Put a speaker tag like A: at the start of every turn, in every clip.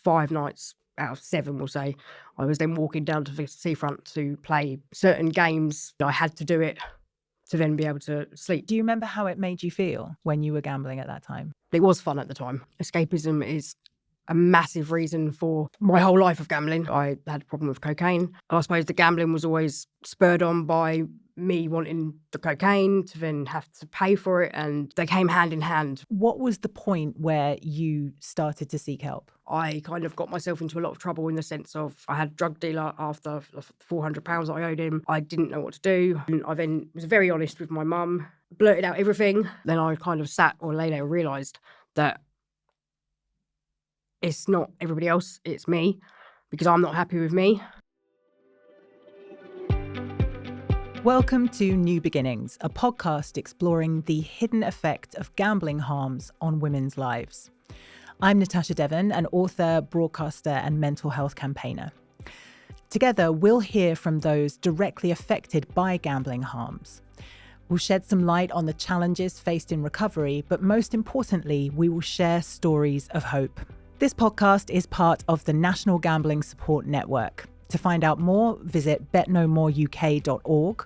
A: 5 nights out of 7, we'll say, I was then walking down to the seafront to play certain games. I had to do it to then be able to sleep.
B: Do you remember how it made you feel when you were gambling at that time?
A: It was fun at the time. Escapism is a massive reason for my whole life of gambling. I had a problem with cocaine. I suppose the gambling was always spurred on by me wanting the cocaine to then have to pay for it, and they came hand in hand.
B: What was the point where you started to seek help?
A: I kind of got myself into a lot of trouble in the sense of I had a drug dealer after £400 that I owed him. I didn't know what to do. And I then was very honest with my mum, blurted out everything. Then I kind of sat or lay there and realised that it's not everybody else, it's me, because I'm not happy with me.
B: Welcome to New Beginnings, a podcast exploring the hidden effect of gambling harms on women's lives. I'm Natasha Devon, an author, broadcaster, and mental health campaigner. Together, we'll hear from those directly affected by gambling harms. We'll shed some light on the challenges faced in recovery, but most importantly, we will share stories of hope. This podcast is part of the National Gambling Support Network. To find out more, visit betnomoreuk.org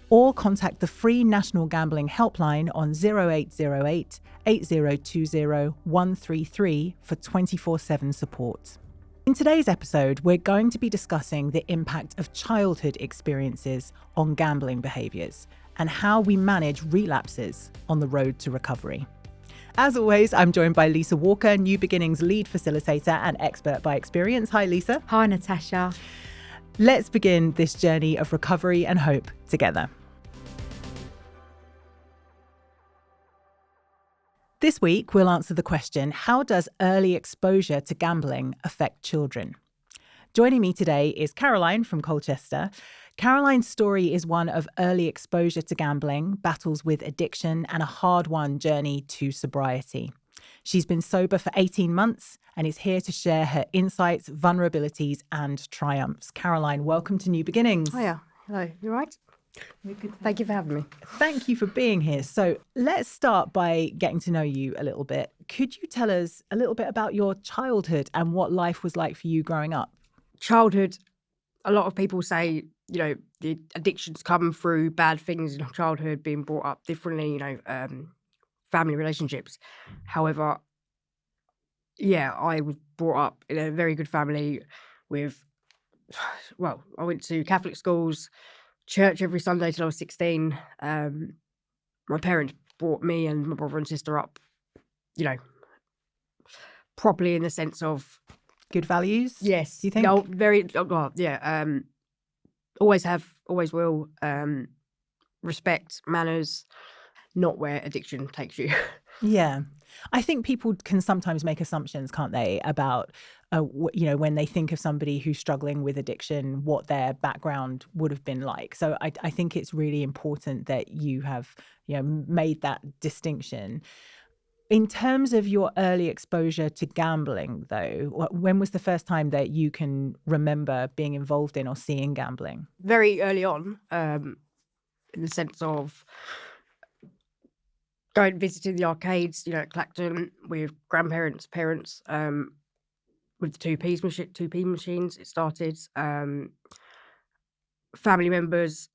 B: or contact the free National Gambling Helpline on 0808 8020 133 for 24/7 support. In today's episode, we're going to be discussing the impact of childhood experiences on gambling behaviours and how we manage relapses on the road to recovery. As always, I'm joined by Lisa Walker, New Beginnings lead facilitator and expert by experience. Hi, Lisa.
C: Hi, Natasha.
B: Let's begin this journey of recovery and hope together. This week, we'll answer the question, how does early exposure to gambling affect children? Joining me today is Caroline from Colchester. Caroline's story is one of early exposure to gambling, battles with addiction, and a hard-won journey to sobriety. She's been sober for 18 months and is here to share her insights, vulnerabilities, and triumphs. Caroline, welcome to New Beginnings.
A: Hiya. Hello. You all right? Thank you for having me.
B: Thank you for being here. So let's start by getting to know you a little bit. Could you tell us a little bit about your childhood and what life was like for you growing up?
A: Childhood, a lot of people say, the addictions come through bad things in childhood, being brought up differently, family relationships. However, I was brought up in a very good family with, I went to Catholic schools, church every Sunday till I was 16. My parents brought me and my brother and sister up, properly in the sense of...
B: Good values?
A: Yes.
B: Do you think?
A: No, very, always have, always will. Respect, manners, not where addiction takes you.
B: Yeah. I think people can sometimes make assumptions, can't they, about, when they think of somebody who's struggling with addiction, what their background would have been like. So I think it's really important that you have, made that distinction. In terms of your early exposure to gambling, though, when was the first time that you can remember being involved in or seeing gambling?
A: Very early on, in the sense of going visiting the arcades, at Clacton with grandparents, parents, with the 2p machines. It started. Family members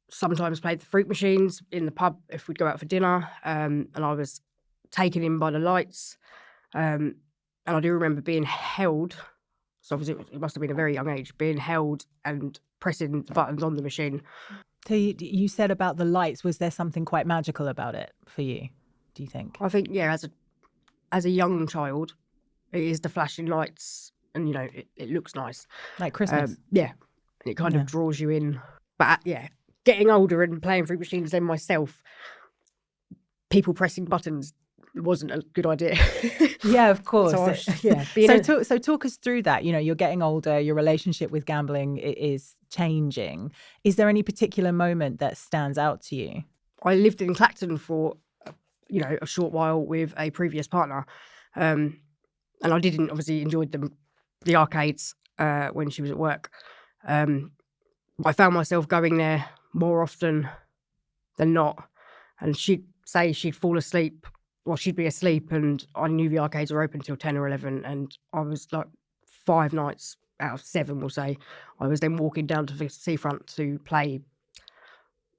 A: sometimes played the fruit machines in the pub if we'd go out for dinner, and I was taken in by the lights, and I do remember being held. So obviously it must have been a very young age, being held and pressing the buttons on the machine.
B: So you said about the lights, was there something quite magical about it for you, do you think?
A: I think, as a young child, it is the flashing lights, and it looks nice,
B: like Christmas.
A: And it kind of draws you in. But getting older and playing fruit machines then myself, people pressing buttons wasn't a good idea.
B: Yeah, of course.
A: So
B: talk us through that. You're getting older, your relationship with gambling is changing. Is there any particular moment that stands out to you?
A: I lived in Clacton for, a short while with a previous partner. And I didn't obviously enjoy the arcades when she was at work. I found myself going there more often than not. And she'd say she'd fall asleep well, she'd be asleep, and I knew the arcades were open till 10 or 11, and I was like 5 nights out of 7, we'll say, I was then walking down to the seafront to play,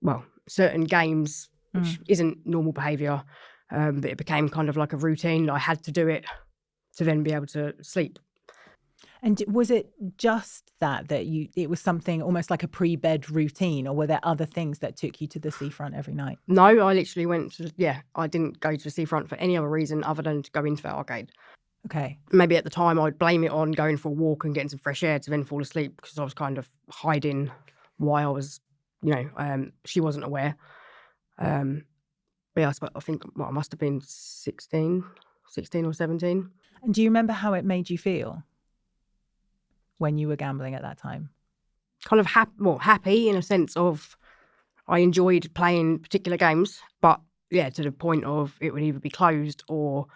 A: well, certain games, which isn't normal behaviour, but it became kind of like a routine. I had to do it to then be able to sleep.
B: And was it just that it was something almost like a pre-bed routine, or were there other things that took you to the seafront every night?
A: No, I literally went to, I didn't go to the seafront for any other reason other than to go into that arcade.
B: Okay.
A: Maybe at the time I'd blame it on going for a walk and getting some fresh air to then fall asleep, because I was kind of hiding why I was, she wasn't aware. But yeah, I think, I must have been 16 or 17.
B: And do you remember how it made you feel when you were gambling at that time?
A: Kind of happy in a sense of I enjoyed playing particular games, but yeah, to the point of it would either be closed or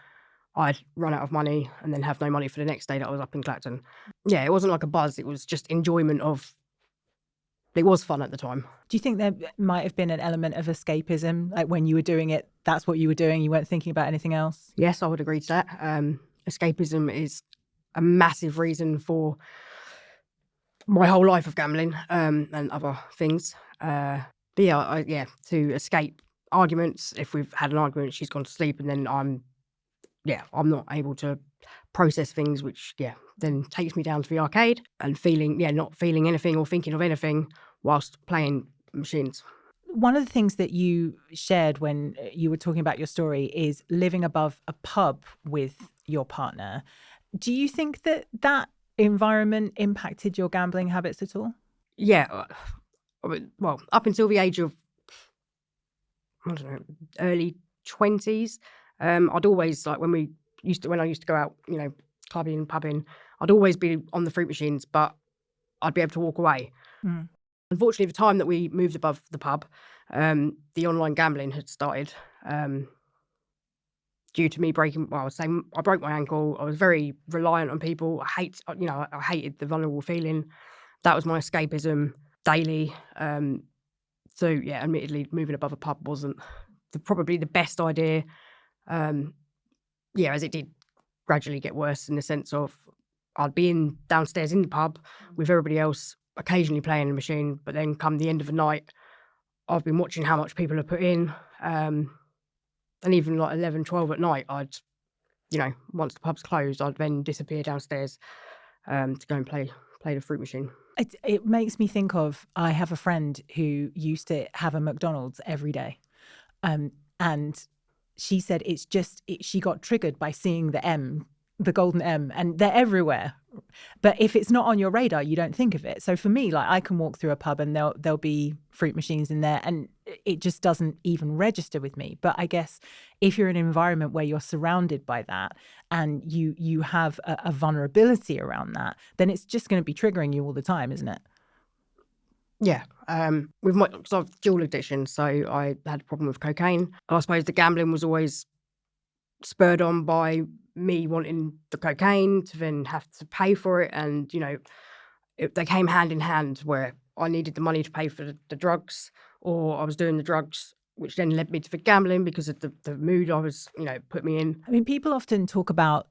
A: I'd run out of money and then have no money for the next day that I was up in Clacton. Yeah, it wasn't like a buzz. It was just enjoyment of, it was fun at the time.
B: Do you think there might have been an element of escapism? Like when you were doing it, that's what you were doing. You weren't thinking about anything else?
A: Yes, I would agree to that. Escapism is a massive reason for my whole life of gambling and other things. But yeah, to escape arguments. If we've had an argument, she's gone to sleep, and then I'm not able to process things, which then takes me down to the arcade and not feeling anything or thinking of anything whilst playing machines.
B: One of the things that you shared when you were talking about your story is living above a pub with your partner. Do you think that environment impacted your gambling habits at all?
A: Yeah. Well, up until the age of, I don't know, early 20s, I'd always, like when I used to go out, clubbing and pubbing, I'd always be on the fruit machines, but I'd be able to walk away. Unfortunately, the time that we moved above the pub, the online gambling had started due to me breaking, I broke my ankle. I was very reliant on people. I hated the vulnerable feeling. That was my escapism daily. So yeah, admittedly, moving above a pub wasn't probably the best idea. As it did gradually get worse in the sense of I'd be downstairs in the pub with everybody else, occasionally playing the machine, but then come the end of the night, I've been watching how much people have put in, and even like 11, 12 at night, I'd, once the pub's closed, I'd then disappear downstairs to go and play the fruit machine.
B: It makes me think of, I have a friend who used to have a McDonald's every day, and she said she got triggered by seeing the golden M, and they're everywhere. But if it's not on your radar, you don't think of it. So for me, like I can walk through a pub and there'll be fruit machines in there and it just doesn't even register with me. But I guess if you're in an environment where you're surrounded by that and you have a vulnerability around that, then it's just going to be triggering you all the time, isn't it?
A: Yeah. Because I've dual addiction, so I had a problem with cocaine. And I suppose the gambling was always spurred on by me wanting the cocaine to then have to pay for it. And, they came hand in hand where I needed the money to pay for the drugs, or I was doing the drugs, which then led me to the gambling because of the mood I was, put me in.
B: I mean, people often talk about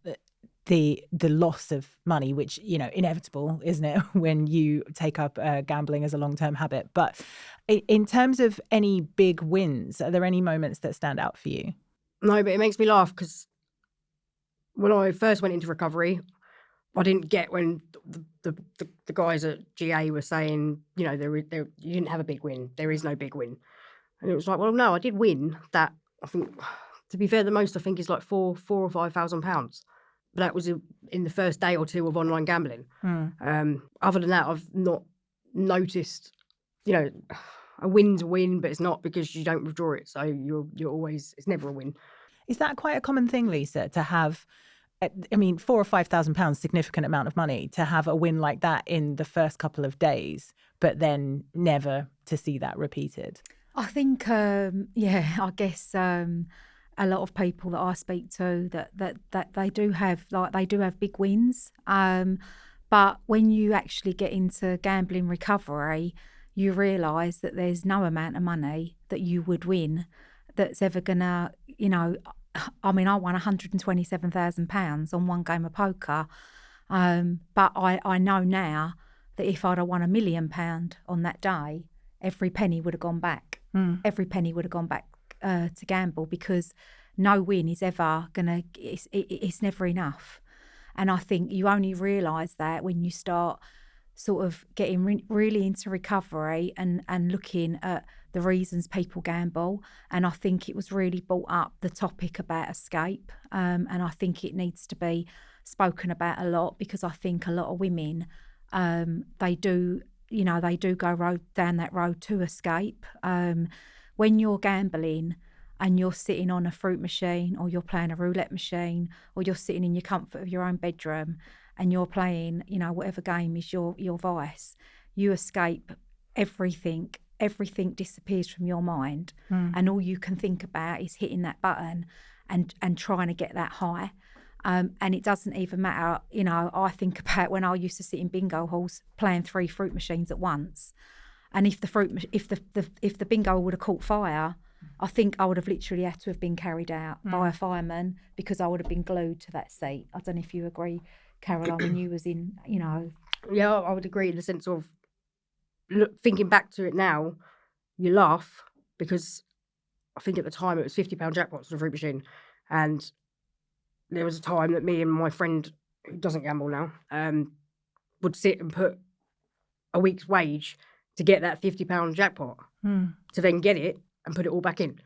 B: the loss of money, which, inevitable, isn't it, when you take up gambling as a long-term habit. But in terms of any big wins, are there any moments that stand out for you?
A: No, but it makes me laugh because when I first went into recovery, I didn't get when the guys at GA were saying, you didn't have a big win. There is no big win. And it was like, well, no, I did win that. I think, to be fair, the most I think is like £4,000 or £5,000. But that was in the first day or two of online gambling. Other than that, I've not noticed, a win's a win, but it's not because you don't withdraw it. So you're always, it's never a win.
B: Is that quite a common thing, Lisa, to have, I mean, £4,000 or £5,000, significant amount of money, to have a win like that in the first couple of days, but then never to see that repeated?
C: I think, I guess a lot of people that I speak to that they do have big wins. But when you actually get into gambling recovery, you realise that there's no amount of money that you would win that's ever gonna, I mean, I won £127,000 on one game of poker. But I know now that if I'd have won £1 million on that day, every penny would have gone back. Every penny would have gone back to gamble, because no win is ever gonna. It's never enough. And I think you only realise that when you start sort of getting really into recovery and looking at the reasons people gamble. And I think it was really brought up, the topic about escape. And I think it needs to be spoken about a lot, because I think a lot of women, they do go down that road to escape. When you're gambling and you're sitting on a fruit machine, or you're playing a roulette machine, or you're sitting in your comfort of your own bedroom and you're playing, whatever game is your vice, you escape everything. Everything disappears from your mind, and all you can think about is hitting that button and trying to get that high. And it doesn't even matter, I think about when I used to sit in bingo halls playing 3 fruit machines at once, and if the bingo would have caught fire, I think I would have literally had to have been carried out by a fireman, because I would have been glued to that seat. I don't know if you agree, Caroline, when you was in,
A: Yeah, I would agree in the sense of, thinking back to it now, you laugh, because I think at the time it was £50 jackpots on a fruit machine, and there was a time that me and my friend, who doesn't gamble now, would sit and put a week's wage to get that £50 jackpot, to then get it and put it all back in.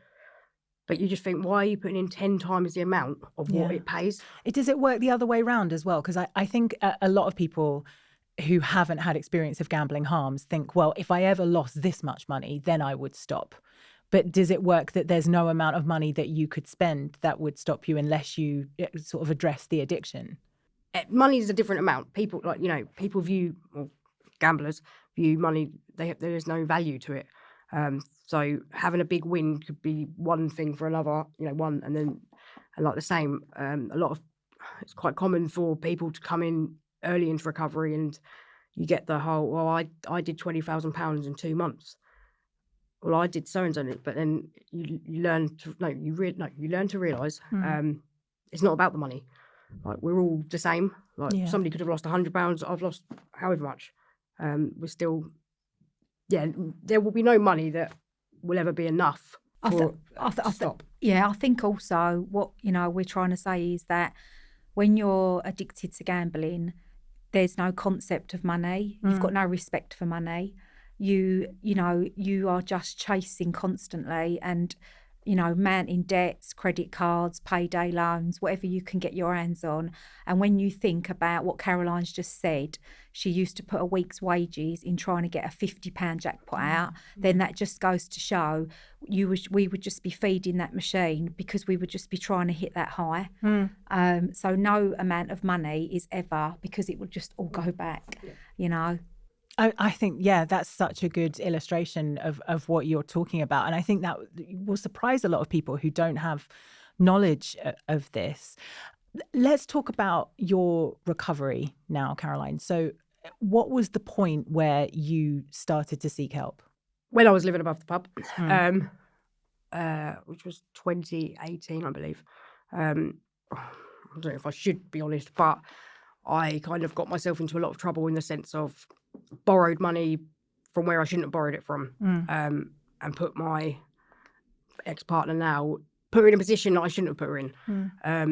A: But you just think, why are you putting in 10 times the amount of what it pays?
B: Does it work the other way around as well? Because I think a lot of people who haven't had experience of gambling harms think, well, if I ever lost this much money, then I would stop. But does it work that there's no amount of money that you could spend that would stop you unless you sort of address the addiction?
A: Money is a different amount. People gamblers view money, there is no value to it. So having a big win could be one thing for another, one, and like the same. It's quite common for people to come in early into recovery, and you get the whole, well, I did £20,000 in 2 months. Well, I did so and so, but then you learn to realise it's not about the money. Like, we're all the same. Like, somebody could have lost £100, I've lost however much. We're still, there will be no money that will ever be enough to stop.
C: I think also what we're trying to say is that when you're addicted to gambling, there's no concept of money. You've got no respect for money. You are just chasing constantly, and mounting debts, credit cards, payday loans, whatever you can get your hands on. And when you think about what Caroline's just said, she used to put a week's wages in trying to get a £50 jackpot out, then that just goes to show we would just be feeding that machine, because we would just be trying to hit that high. So no amount of money is ever, because it would just all go back,
B: I think, that's such a good illustration of what you're talking about. And I think that will surprise a lot of people who don't have knowledge of this. Let's talk about your recovery now, Caroline. So what was the point where you started to seek help?
A: When I was living above the pub, which was 2018, I believe. I don't know if I should be honest, but I kind of got myself into a lot of trouble in the sense of borrowed money from where I shouldn't have borrowed it from, and put my ex-partner put her in a position that I shouldn't have put her in. I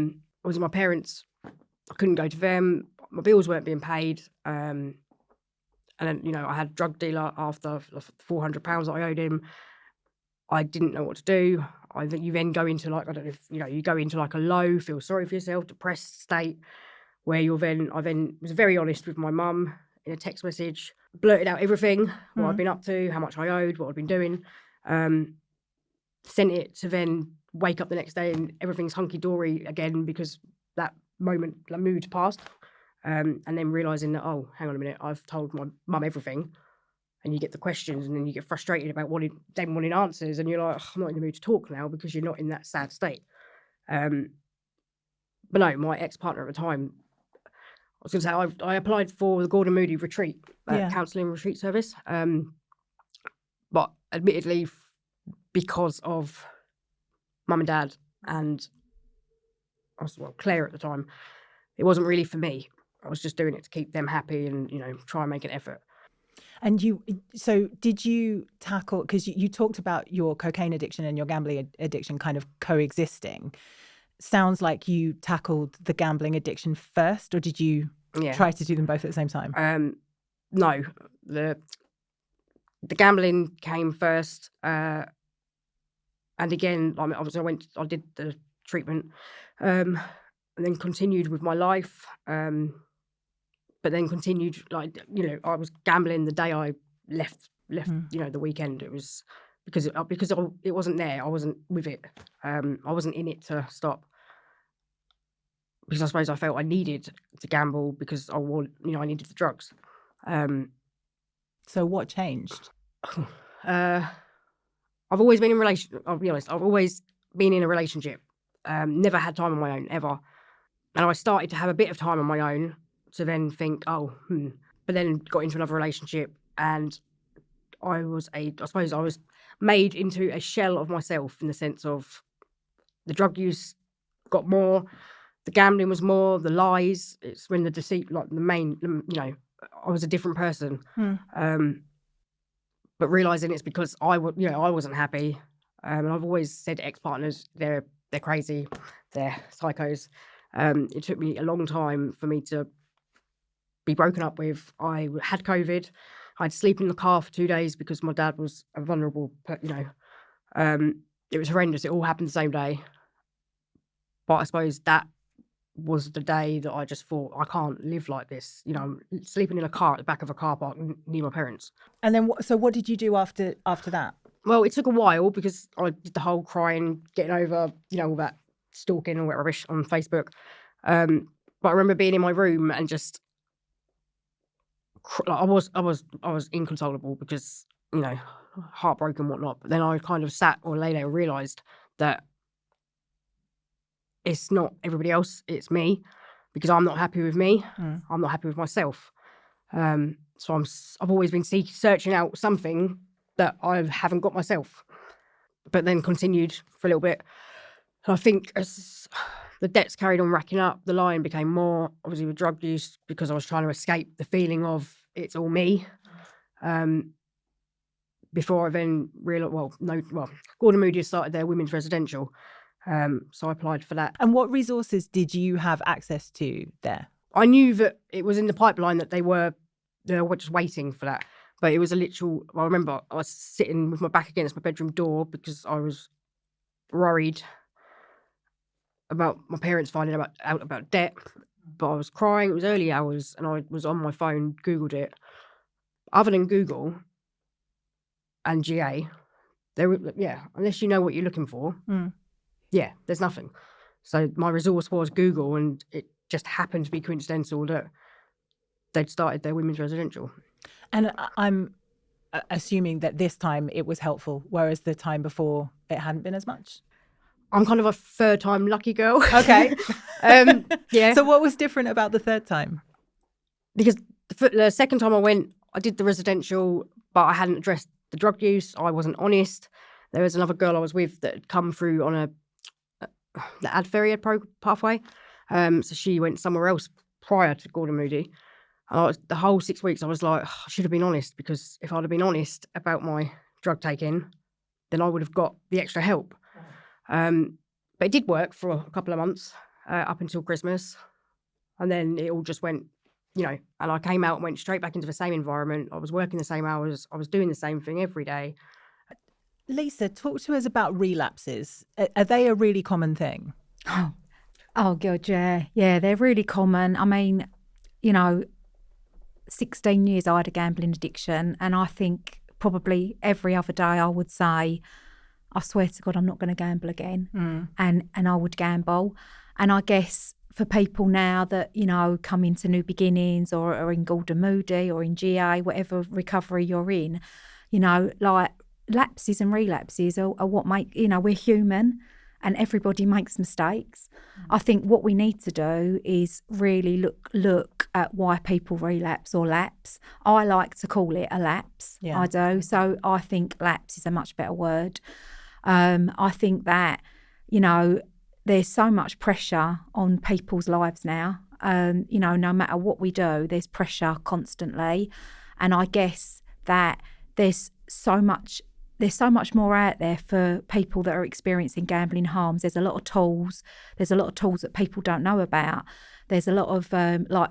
A: was with my parents, I couldn't go to them, my bills weren't being paid, and then, I had a drug dealer after £400 that I owed him. I didn't know what to do. You then go into you go into like a low, feel sorry for yourself, depressed state, where I then was very honest with my mum in a text message, blurted out everything, what I'd been up to, how much I owed, what I'd been doing. Sent it to then wake up the next day and everything's hunky-dory again, because that moment, the mood passed. And then realising that, oh, hang on a minute, I've told my mum everything. And you get the questions, and then you get frustrated about them wanting answers, and you're like, oh, I'm not in the mood to talk now, because you're not in that sad state. But no, my ex-partner at the time, I was going to say, I applied for the Gordon Moody retreat, counselling retreat service. But admittedly, because of mum and dad and Claire at the time, it wasn't really for me. I was just doing it to keep them happy and, try and make an effort.
B: And so did you tackle, because you talked about your cocaine addiction and your gambling addiction kind of coexisting. Sounds like you tackled the gambling addiction first, or did you try to do them both at the same time?
A: No, the gambling came first. And again, I did the treatment, and then continued with my life. But then continued, I was gambling the day I left, the weekend. It was because it wasn't there. I wasn't with it. I wasn't in it to stop. Because I suppose I felt I needed to gamble because I needed the drugs.
B: So what changed?
A: I've always been I'll be honest, I've always been in a relationship. Never had time on my own, ever. And I started to have a bit of time on my own to then think, but then got into another relationship, and I suppose I was made into a shell of myself, in the sense of the drug use got more, the gambling was more, the lies. It's when the deceit, like the main, I was a different person. But realising it's because I wasn't happy. And I've always said to ex-partners, they're crazy, they're psychos. It took me a long time for me to be broken up with. I had COVID. I had to sleep in the car for 2 days because my dad was a vulnerable, it was horrendous. It all happened the same day. But I suppose that was the day that I just thought, I can't live like this. I'm sleeping in a car at the back of a car park near my parents.
B: And then, so what did you do after that?
A: Well, it took a while because I did the whole crying, getting over, all that stalking and all that rubbish on Facebook. But I remember being in my room and just, I was inconsolable because, heartbroken and whatnot. But then I kind of sat or lay there and realised that it's not everybody else, it's me, because I'm not happy with me. I'm not happy with myself. So I've always been searching out something that I haven't got myself. But then continued for a little bit. And I think as the debts carried on racking up, the lying became more, obviously with drug use, because I was trying to escape the feeling of it's all me. Before I then realised, Gordon Moody started their women's residential. So I applied for that.
B: And what resources did you have access to there?
A: I knew that it was in the pipeline, that they were just waiting for that. But it was I remember I was sitting with my back against my bedroom door because I was worried about my parents finding out about debt. But I was crying. It was early hours, and I was on my phone, Googled it. Other than Google and GA, unless you know what you're looking for, there's nothing. So my resource was Google, and it just happened to be coincidental that they'd started their women's residential.
B: And I'm assuming that this time it was helpful, whereas the time before it hadn't been as much.
A: I'm kind of a third time lucky girl.
B: Okay.
A: Yeah.
B: So what was different about the third time?
A: Because the second time I went, I did the residential, but I hadn't addressed the drug use. I wasn't honest. There was another girl I was with that had come through on the Ad Ferry pathway. So she went somewhere else prior to Gordon Moody. The whole 6 weeks I was like, I should have been honest, because if I'd have been honest about my drug taking, then I would have got the extra help. But it did work for a couple of months, up until Christmas. And then it all just went, and I came out and went straight back into the same environment. I was working the same hours. I was doing the same thing every day.
C: Lisa, talk to us about relapses. Are they a really common thing? Oh God, yeah. Yeah, they're really common. I mean, 16 years I had a gambling addiction, and I think probably every other day I would say, I swear to God, I'm not going to gamble again. And I would gamble. And I guess for people now that, come into New Beginnings or in Gordon Moody or in GA, whatever recovery you're in, like lapses and relapses are what make, we're human and everybody makes mistakes. I think what we need to do is really look at why people relapse or lapse. I like to call it a lapse. Yeah. I do. So I think lapse is a much better word. I think that, there's so much pressure on people's lives now. No matter what we do, there's pressure constantly. And I guess that there's so much more out there for people that are experiencing gambling harms. There's a lot of tools. There's a lot of tools that people don't know about. There's a lot of,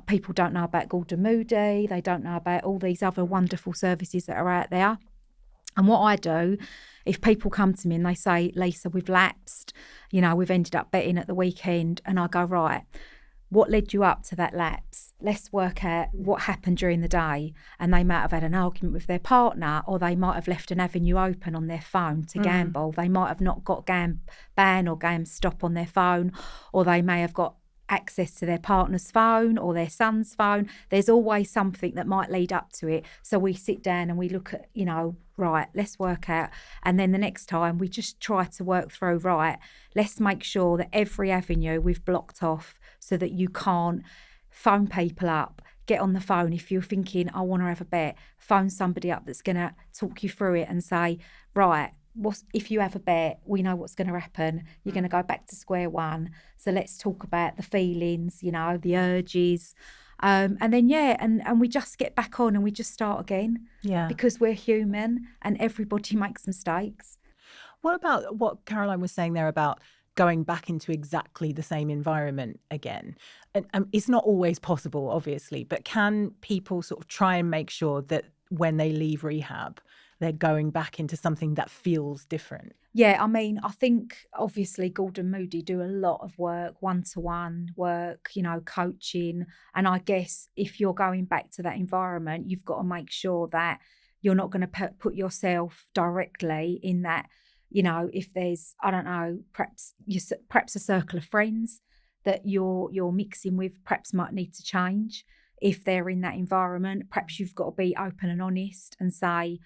C: people don't know about Gordon Moody. They don't know about all these other wonderful services that are out there. And what I do, if people come to me and they say, Lisa, we've lapsed, we've ended up betting at the weekend, and I go, right, what led you up to that lapse? Let's work out what happened during the day. And they might have had an argument with their partner, or they might have left an avenue open on their phone to gamble. They might have not got ban or game stop on their phone, or they may have got access to their partner's phone or their son's phone. There's always something that might lead up to it. So we sit down and we look at, right, let's work out. And then the next time we just try to work through, right, let's make sure that every avenue we've blocked off so that you can't phone people up. Get on the phone if you're thinking, I want to have a bet. Phone somebody up that's going to talk you through it and say, right, if you have a bet, we know what's going to happen. You're going to go back to square one. So let's talk about the feelings, the urges. And then, and we just get back on and we just start again.
B: Yeah.
C: Because we're human and everybody makes mistakes.
B: What about what Caroline was saying there about going back into exactly the same environment again? And it's not always possible, obviously, but can people sort of try and make sure that when they leave rehab, they're going back into something that feels different?
C: Yeah, I think obviously Gordon Moody do a lot of work, one-to-one work, coaching. And I guess if you're going back to that environment, you've got to make sure that you're not going to put yourself directly in that, if there's, I don't know, perhaps a circle of friends that you're mixing with perhaps might need to change. If they're in that environment, perhaps you've got to be open and honest and say,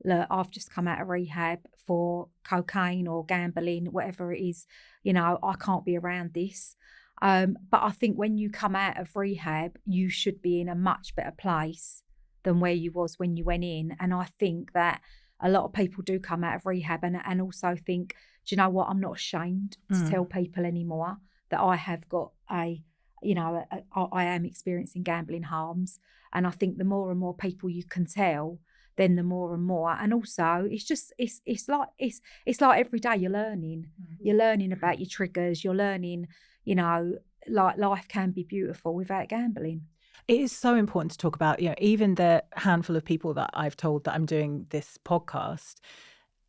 C: look, I've just come out of rehab for cocaine or gambling, whatever it is, I can't be around this. But I think when you come out of rehab, you should be in a much better place than where you was when you went in. And I think that a lot of people do come out of rehab and also think, do you know what, I'm not ashamed to tell people anymore that I have got I am experiencing gambling harms. And I think the more and more people you can tell, then the more and more. And also it's like every day you're learning. You're learning about your triggers, you're learning, like life can be beautiful without gambling.
B: It is so important to talk about, even the handful of people that I've told that I'm doing this podcast,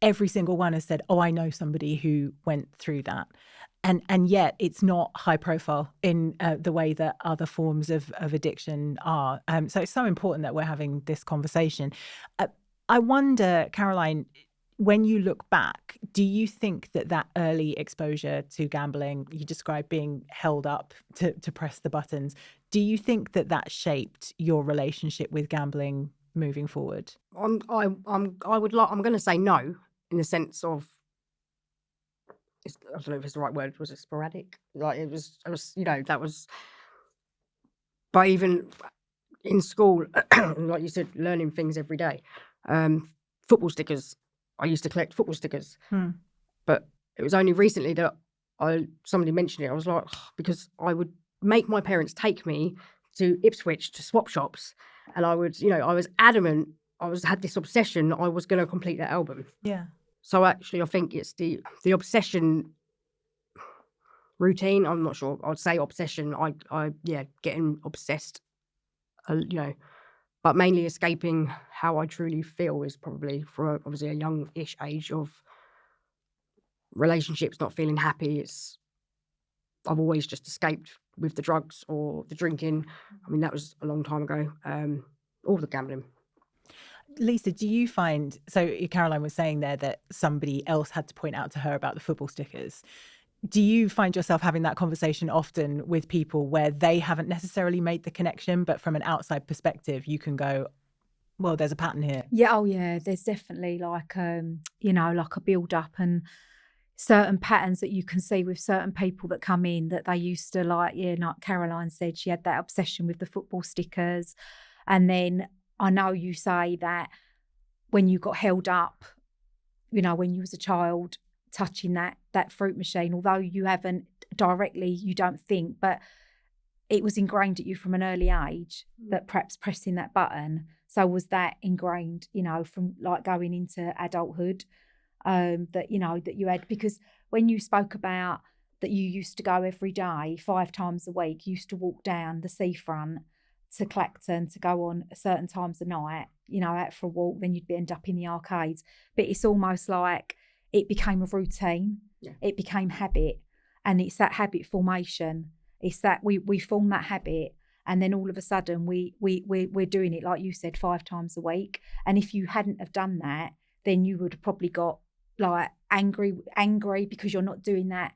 B: every single one has said, oh, I know somebody who went through that. And yet it's not high profile in the way that other forms of addiction are. So it's so important that we're having this conversation. I wonder, Caroline, when you look back, do you think that early exposure to gambling, you described being held up to press the buttons, do you think that shaped your relationship with gambling moving forward?
A: I'm going to say no, in the sense of, I don't know if it's the right word. Was it sporadic? Like it was, that was. But even in school, like you said, learning things every day. Football stickers. I used to collect football stickers, but it was only recently that somebody mentioned it. I was like, because I would make my parents take me to Ipswich to swap shops, and I would, I was adamant. Had this obsession. I was going to complete that album.
B: Yeah.
A: So actually, I think it's the obsession routine. I'm not sure. I'd say obsession. Getting obsessed, but mainly escaping how I truly feel is probably from obviously a young-ish age of relationships, not feeling happy. I've always just escaped with the drugs or the drinking. I mean, that was a long time ago. Or the gambling.
B: Lisa, do you find, so Caroline was saying there that somebody else had to point out to her about the football stickers. Do you find yourself having that conversation often with people where they haven't necessarily made the connection, but from an outside perspective, you can go, well, there's a pattern here?
C: Yeah, oh yeah, there's definitely like a build up and certain patterns that you can see with certain people that come in that they used to like Caroline said, she had that obsession with the football stickers. And then I know you say that when you got held up, when you was a child touching that fruit machine, although you haven't directly, you don't think, but it was ingrained at you from an early age that perhaps pressing that button. So was that ingrained, from like going into adulthood, that you had? Because when you spoke about that you used to go every day, 5 times a week, you used to walk down the seafront to Clacton to go on certain times of night, out for a walk, then you'd end up in the arcades. But it's almost like it became a routine. Yeah. It became habit. And it's that habit formation. It's that we form that habit, and then all of a sudden we're doing it, like you said, 5 times a week. And if you hadn't have done that, then you would have probably got like angry because you're not doing that.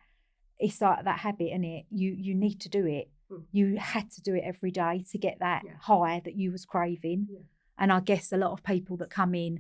C: It's like that habit, isn't it? You need to do it. You had to do it every day to get that high that you was craving. Yeah. And I guess a lot of people that come in,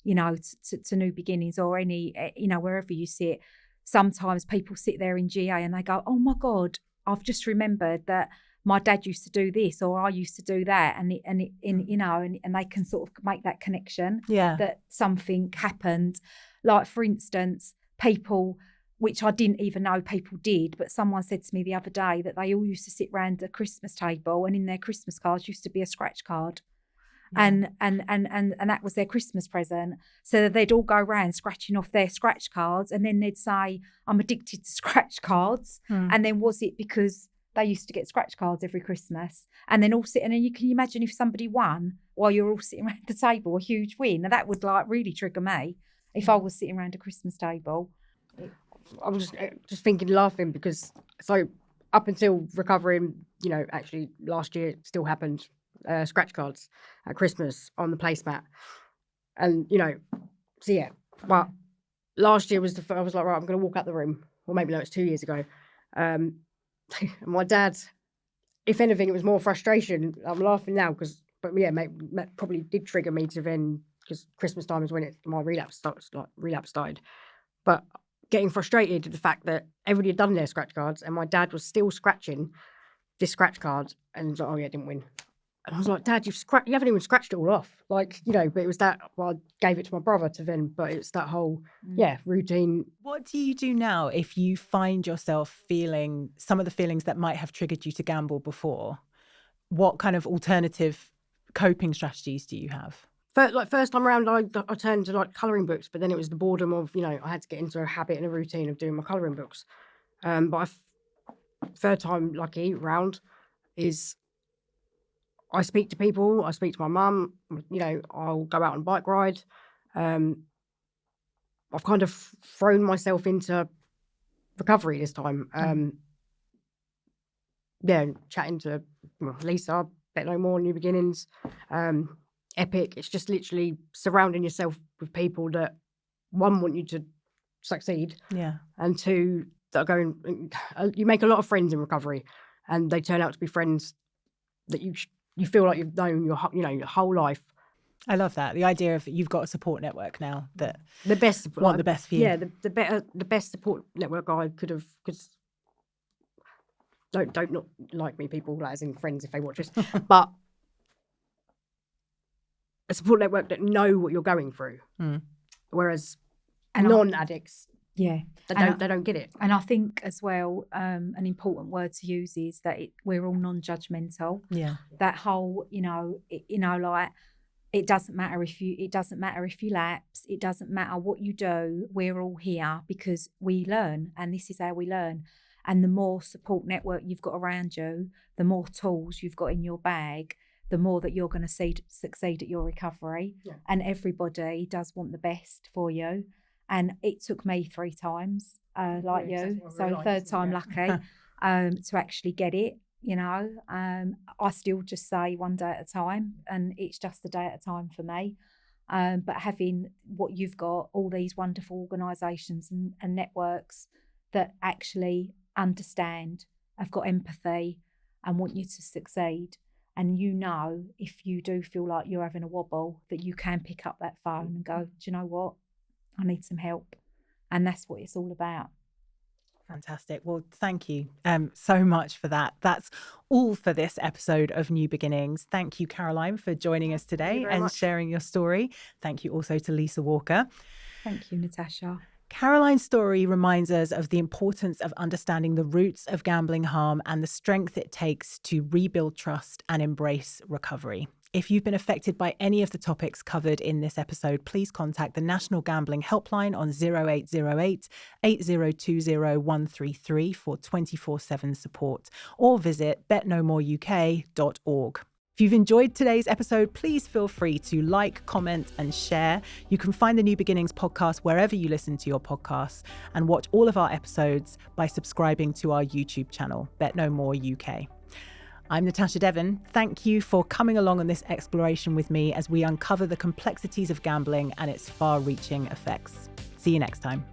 C: to New Beginnings or any, wherever you sit, sometimes people sit there in GA and they go, oh my God, I've just remembered that my dad used to do this, or I used to do that. And they can sort of make that connection that something happened. Like, for instance, people, which I didn't even know people did, but someone said to me the other day that they all used to sit round a Christmas table, and in their Christmas cards used to be a scratch card. Yeah. And that was their Christmas present. So they'd all go around scratching off their scratch cards, and then they'd say, I'm addicted to scratch cards. And then was it because they used to get scratch cards every Christmas? And then all sitting, and you can imagine if somebody won while you're all sitting around the table, a huge win. And that would like really trigger me if I was sitting around a Christmas table.
A: I was just thinking, laughing, because so up until recovering, actually last year it still happened, scratch cards at Christmas on the placemat. And, but last year I was like, right, I'm going to walk out the room. Or maybe no, it's 2 years ago. My dad, if anything, it was more frustration. I'm laughing now probably did trigger me to then, because Christmas time is when my relapse started. But getting frustrated at the fact that everybody had done their scratch cards and my dad was still scratching this scratch card, and he was like, oh yeah, I didn't win. And I was like, Dad, you haven't even scratched it all off. But it was that, I gave it to my brother to then, but it's that whole, routine.
B: What do you do now if you find yourself feeling some of the feelings that might have triggered you to gamble before? What kind of alternative coping strategies do you have?
A: First time around, I turned to colouring books, but then it was the boredom of, I had to get into a habit and a routine of doing my colouring books. But third time lucky round is I speak to people, I speak to my mum, I'll go out on a bike ride. I've kind of thrown myself into recovery this time. Chatting to Lisa, Bet No More, New Beginnings, Epic. It's just literally surrounding yourself with people that, one, want you to succeed, and two, that are going. You make a lot of friends in recovery, and they turn out to be friends that you feel like you've known your whole life.
B: I love that, the idea of you've got a support network now that
A: the best
B: want the best for you.
A: Yeah, the best support network I could have. Because don't not like me, people, as in friends if they watch this, but a support network that know what you're going through, whereas non-addicts, they don't get it.
C: And I think as well, an important word to use is that we're all non-judgmental. Yeah, that whole, it doesn't matter if you lapse. It doesn't matter what you do. We're all here because we learn, and this is how we learn. And the more support network you've got around you, the more tools you've got in your bag, the more that you're going to succeed at your recovery. Yeah. And everybody does want the best for you. And it took me 3 times, like you. So third time lucky to actually get it, I still just say one day at a time, and it's just a day at a time for me. But having what you've got, all these wonderful organisations and networks that actually understand, have got empathy and want you to succeed. And if you do feel like you're having a wobble, that you can pick up that phone and go, do you know what? I need some help. And that's what it's all about.
B: Fantastic. Well, thank you so much for that. That's all for this episode of New Beginnings. Thank you, Caroline, for joining us today and sharing your story. Thank you also to Lisa Walker.
C: Thank you, Natasha.
B: Caroline's story reminds us of the importance of understanding the roots of gambling harm and the strength it takes to rebuild trust and embrace recovery. If you've been affected by any of the topics covered in this episode, please contact the National Gambling Helpline on 0808 8020 133 for 24/7 support, or visit betnomoreuk.org. If you've enjoyed today's episode, please feel free to like, comment, and share. You can find the New Beginnings podcast wherever you listen to your podcasts, and watch all of our episodes by subscribing to our YouTube channel, Bet No More UK. I'm Natasha Devon. Thank you for coming along on this exploration with me as we uncover the complexities of gambling and its far-reaching effects. See you next time.